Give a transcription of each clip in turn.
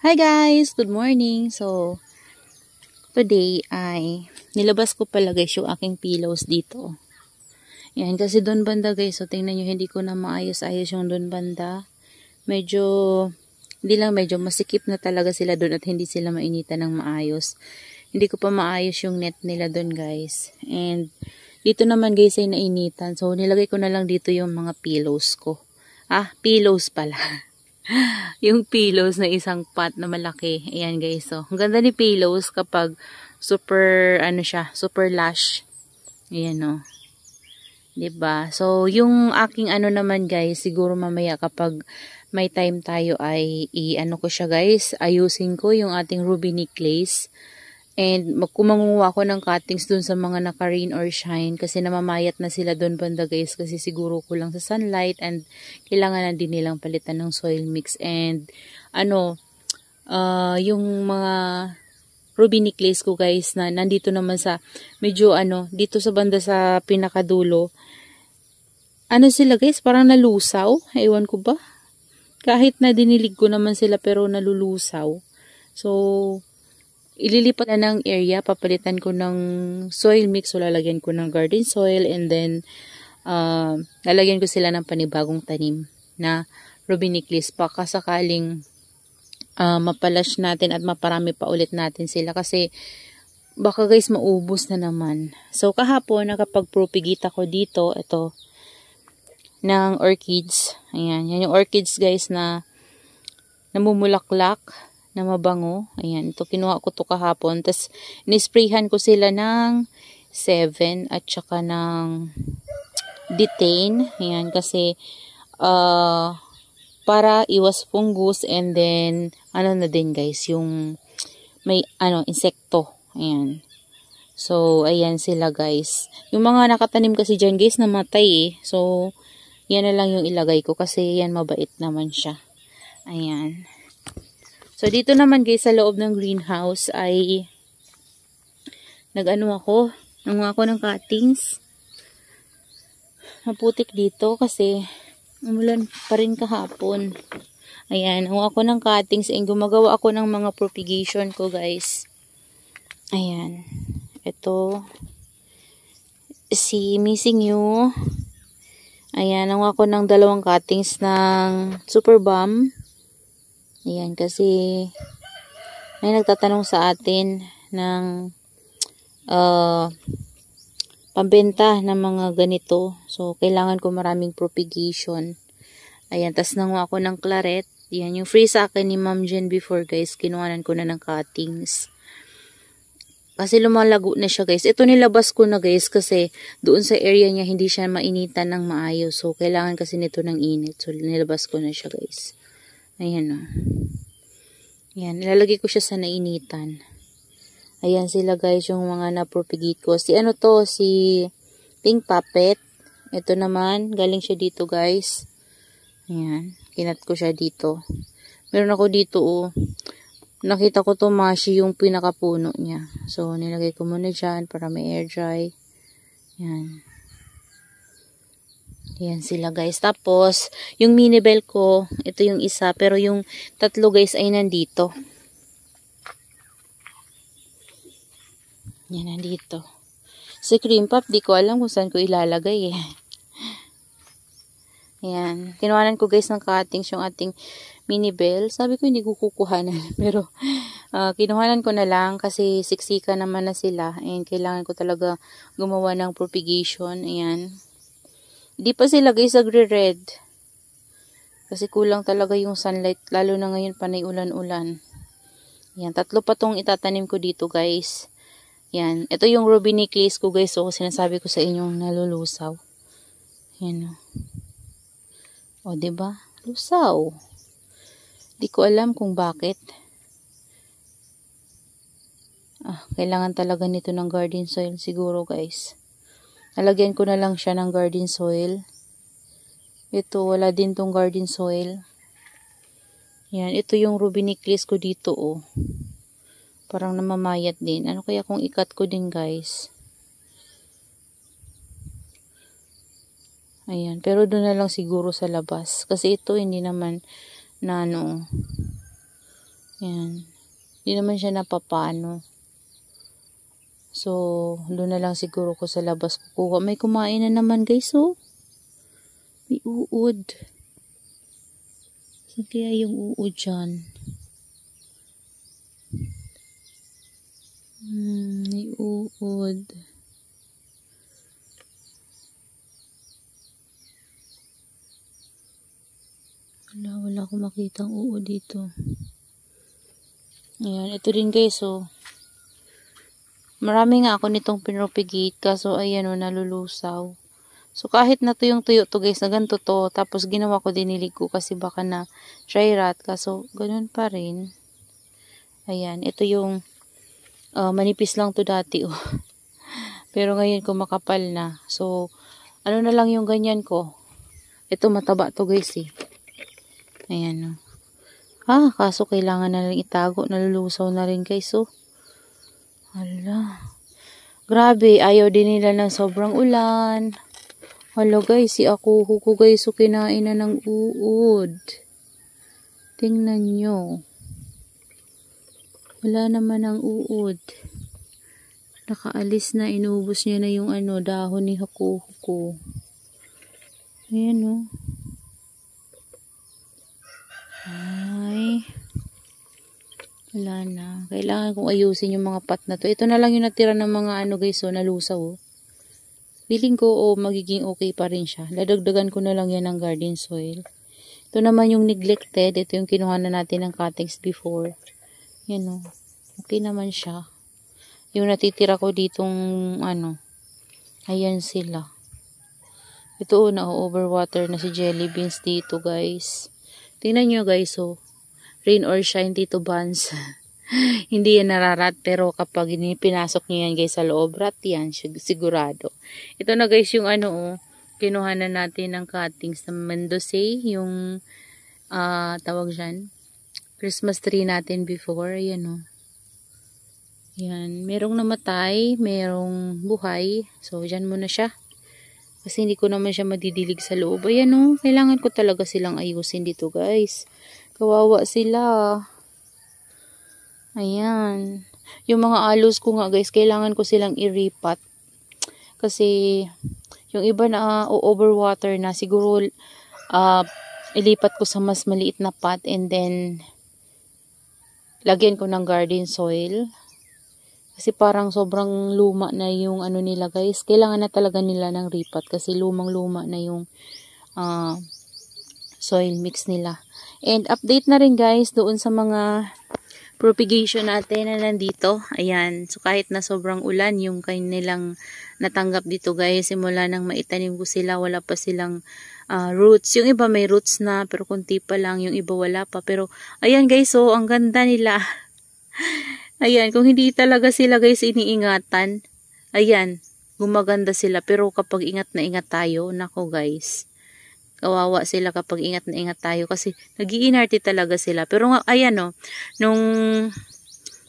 Hi guys! Good morning! So, today ay nilabas ko pala guys yung aking pillows dito. Yan, kasi doon banda guys. So, tingnan nyo, hindi ko na maayos-ayos yung doon banda. Medyo, hindi lang medyo masikip na talaga sila doon at hindi sila mainitan ng maayos. Hindi ko pa maayos yung net nila doon guys. And, dito naman guys ay nainitan. So, nilagay ko na lang dito yung mga pillows ko. Pillows pala. Yung pillows na isang pot na malaki. Ayan guys. So, ang ganda ni pillows kapag super, super lush. Ayan o. Diba? So, yung aking naman guys, siguro mamaya kapag may time tayo ay ko siya guys. Ayusin ko yung ating ruby necklace. And kumangunguha ko ng cuttings dun sa mga naka-rain or shine kasi namamayat na sila dun banda guys kasi siguro kulang sa sunlight and kailangan na din nilang palitan ng soil mix and yung mga ruby necklace ko guys na nandito naman sa medyo dito sa banda sa pinakadulo. Sila guys parang nalusaw, ewan ko ba? Kahit na dinilig ko naman sila pero nalulusaw. So, ililipat na ng area, papalitan ko ng soil mix, so lalagyan ko ng garden soil and then lalagyan ko sila ng panibagong tanim na ruby necklace pa kasakaling mapalash natin at maparami pa ulit natin sila kasi baka guys maubos na naman. So kahapon nakapag-propagate ako dito, ito ng orchids. Ayan, yan yung orchids guys na namumulaklak na mabango. Ayan, ito kinuha ko to kahapon. Tapos, nisprayhan ko sila ng 7 at saka ng detain. Ayan, kasi para iwas fungus and then, na din guys, yung may, insekto. Ayan. So, ayan sila guys. Yung mga nakatanim kasi dyan guys, namatay eh. So, yan na lang yung ilagay ko kasi yan mabait naman siya. Ayan. So, dito naman guys, sa loob ng greenhouse ay nanguha ako ng cuttings. Maputik dito kasi umulan pa rin kahapon. Ayan, nanguha ako ng cuttings and gumagawa ako ng mga propagation ko guys. Ayan. Ito, si Missing You. Ayan, nanguha ako ng 2 cuttings ng Super Balm. Ayan, kasi may nagtatanong sa atin ng pambenta ng mga ganito. So, kailangan ko maraming propagation. Ayan, tas nanguha ako ng claret. Ayan, yung free sa akin ni Ma'am Jen before guys, kinuhanan ko na ng cuttings. Kasi lumalago na siya guys. Ito nilabas ko na guys kasi doon sa area niya hindi siya mainitan ng maayos. So, kailangan kasi nito ng init. So, nilabas ko na siya guys. Ayan o. Ayan, nilalagay ko siya sa nainitan. Ayan sila guys, yung mga na-propagate ko. Si Pink Puppet. Ito naman, galing siya dito guys. Ayan, kinat ko siya dito. Meron ako dito nakita ko mashi yung pinakapuno niya. So, nilagay ko muna dyan para may air dry. Ayan. Yan sila guys. Tapos, yung mini bell ko, ito yung isa. Pero yung 3 guys ay nandito. Yan, nandito. Si Cream Puff, di ko alam kung saan ko ilalagay eh. Yan. Kinuhanan ko guys ng cuttings yung ating mini bell. Sabi ko hindi ko kukuhanan. Pero, kinuhanan ko na lang kasi siksika naman na sila. And kailangan ko talaga gumawa ng propagation. Ayan. Di pa sila guys agre-red. Kasi kulang talaga yung sunlight. Lalo na ngayon panay ulan-ulan. Yan. 3 pa tong itatanim ko dito guys. Yan. Ito yung ruby necklace ko guys. So sinasabi ko sa inyong nalulusaw. Yan o. O diba? Lusaw. Di ko alam kung bakit. Kailangan talaga nito ng garden soil siguro guys. Nalagyan ko na lang siya ng garden soil. Ito, wala din tong garden soil. Yan, ito yung ruby necklace ko dito Parang namamayat din. Ano kaya kung ikat ko din guys? Ayan, pero doon na lang siguro sa labas. Kasi ito hindi naman na Yan. Hindi naman siya napapano. So, doon na lang siguro ko sa labas kukuha. May kumain na naman guys, oh. May uod. Saan kaya yung uod dyan? May uod. Wala akong makitang uod dito. Ayan, ito din guys, oh. Marami nga ako nitong pinropagate, kaso ayan, oh, nalulusaw. So, kahit na tuyong tuyo to guys, na ganito to, tapos ginawa ko dinilig ko kasi baka na dry rot, kaso ganun pa rin. Ayan, ito yung manipis lang to dati, oh. Pero ngayon kumakapal na. So, ano na lang yung ganyan ko. Ito mataba to guys, eh. Ayan, oh. Kaso kailangan na lang itago, nalulusaw na rin guys, oh. Hala. Grabe, ayaw din nila ng sobrang ulan. Hala guys, si ako ko guys, so kinain na ng uod. Tingnan nyo. Wala naman ang uod. Nakaalis na, inubos niya na yung dahon ni Hakuhuko. Ayan, oh. Ay. Wala na. Kailangan kong ayusin yung mga pot na to. Ito na lang yung natira ng mga guys, oh, nalusaw, oh. Feeling ko, magiging okay pa rin siya. Dadagdagan ko na lang yan ng garden soil. Ito naman yung neglected. Ito yung kinuha na natin ng cuttings before. Yan, oh. Okay naman siya. Yung natitira ko ditong, ayan sila. Ito, oh, na-overwater na si jelly beans dito, guys. Tingnan nyo, guys, oh. Rain or shine dito, buns. Hindi yan nararat, pero kapag pinasok nyo yan guys sa loob, rat yan, sigurado. Ito na guys yung kinuha na natin ng cuttings ng Mendoza, yung tawag dyan, Christmas tree natin before. Ayan, oh. Yan, merong namatay, merong buhay. So, dyan muna siya. Kasi hindi ko naman siya madidilig sa loob. Ayan, oh, kailangan ko talaga silang ayusin dito guys. Kawawa sila. Ayan. Yung mga alos ko nga guys, kailangan ko silang i-repot. Kasi yung iba na overwater na, siguro ilipat ko sa mas maliit na pot and then lagyan ko ng garden soil. Kasi parang sobrang luma na yung nila guys. Kailangan na talaga nila ng repot kasi lumang-luma na yung soil mix nila. And update na rin guys doon sa mga propagation natin na nandito. Ayan. So, kahit na sobrang ulan, yung kanilang natanggap dito guys, simula nang maitanim ko sila, wala pa silang roots. Yung iba may roots na, pero kunti pa lang. Yung iba wala pa. Pero, ayan guys, so, ang ganda nila. Ayan, kung hindi talaga sila guys iniingatan, ayan, gumaganda sila. Pero kapag ingat na ingat tayo, nako guys, kawawa sila kapag ingat na ingat tayo kasi nag-iinarte talaga sila. Pero ayan, oh, nung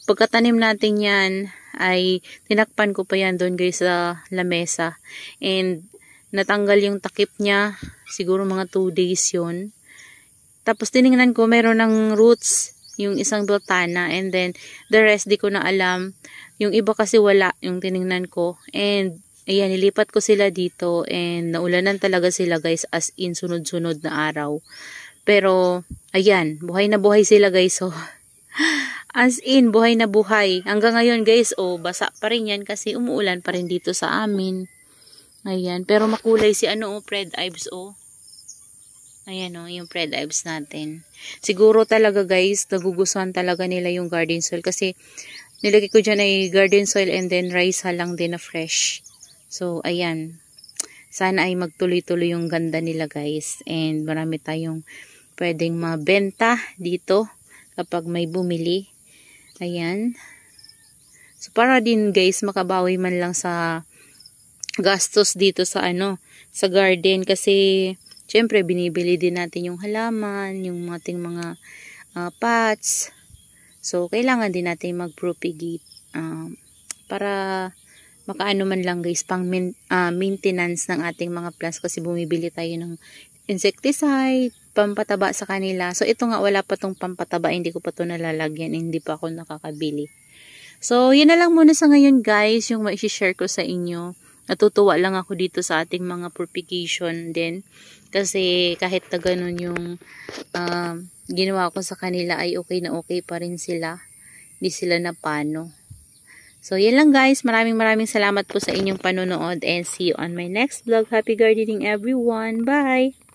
pagkatanim natin yan ay tinakpan ko pa yan doon guys sa lamesa and natanggal yung takip niya, siguro mga 2 days yun. Tapos tiningnan ko meron ng roots yung isang beltana and then the rest di ko na alam. Yung iba kasi wala yung tiningnan ko and ayan, nilipat ko sila dito and naulanan talaga sila guys as in sunod-sunod na araw. Pero, ayan, buhay na buhay sila guys. So, as in, buhay na buhay. Hanggang ngayon guys, basa pa rin yan kasi umuulan pa rin dito sa amin. Ayan, pero makulay si Fred Ives, oh. Ayan, oh, yung Fred Ives natin. Siguro talaga guys, nagugustuhan talaga nila yung garden soil kasi nilagay ko dyan ay garden soil and then rice lang din na fresh. So, ayan. Sana ay magtuloy-tuloy yung ganda nila guys. And marami tayong pwedeng mabenta dito kapag may bumili. Ayan. So, para din guys, makabawi man lang sa gastos dito sa sa garden. Kasi, syempre, binibili din natin yung halaman, yung ating mga pots. So, kailangan din natin mag-propagate para makaano man lang guys pang maintenance ng ating mga plants kasi bumibili tayo ng insecticide, pampataba sa kanila. So, ito nga, wala pa tong pampataba. Hindi ko pa to nalalagyan. Hindi pa ako nakakabili. So, yun na lang muna sa ngayon guys, yung ma-share ko sa inyo. Natutuwa lang ako dito sa ating mga propagation din. Kasi kahit na ganun yung ginawa ko sa kanila ay okay na okay pa rin sila. Hindi sila napano. So, yan lang guys. Maraming salamat po sa inyong panonood and see you on my next vlog. Happy gardening everyone. Bye!